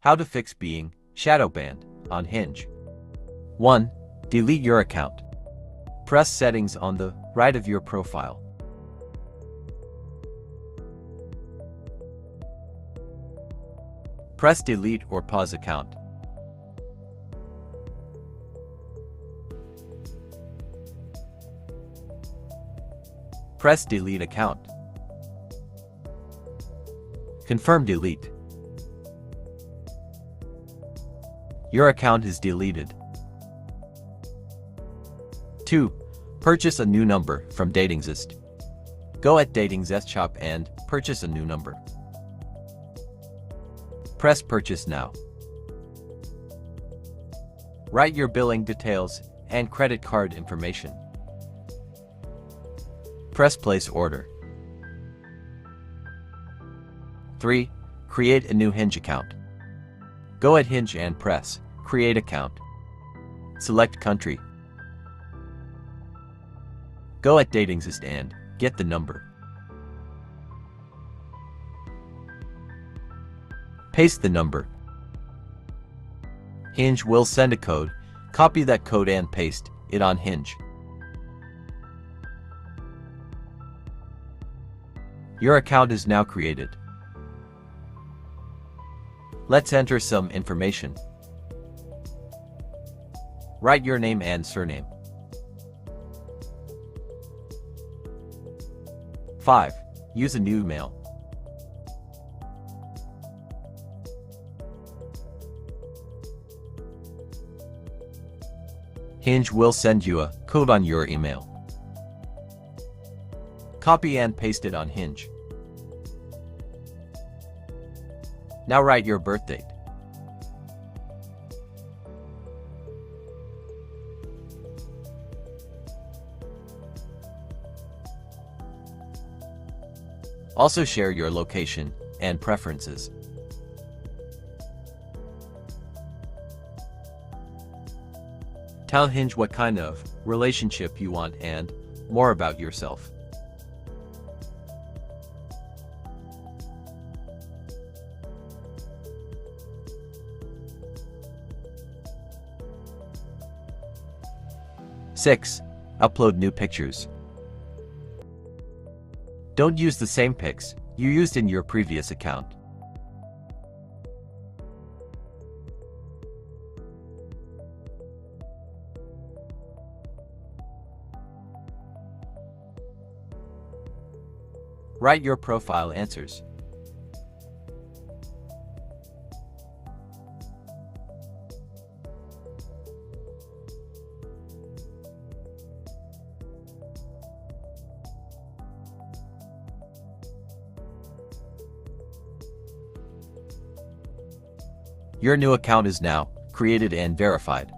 How to fix being shadow banned on Hinge. 1. Delete your account. Press Settings on the right of your profile. Press Delete or Pause Account. Press Delete Account. Confirm delete. Your account is deleted. 2. Purchase a new number from DatingZest. Go at DatingZestShop and purchase a new number. Press Purchase Now. Write your billing details and credit card information. Press Place Order. 3. Create a new Hinge account. Go at Hinge and press Create Account. Select Country. Go at DatingZest and get the number. Paste the number. Hinge will send a code. Copy that code and paste it on Hinge. Your account is now created. Let's enter some information. Write your name and surname. 5. Use a new email. Hinge will send you a code on your email. Copy and paste it on Hinge. Now write your birth date. Also share your location and preferences. Tell Hinge what kind of relationship you want and more about yourself. 6. Upload new pictures. Don't use the same pics you used in your previous account. Write your profile answers. Your new account is now created and verified.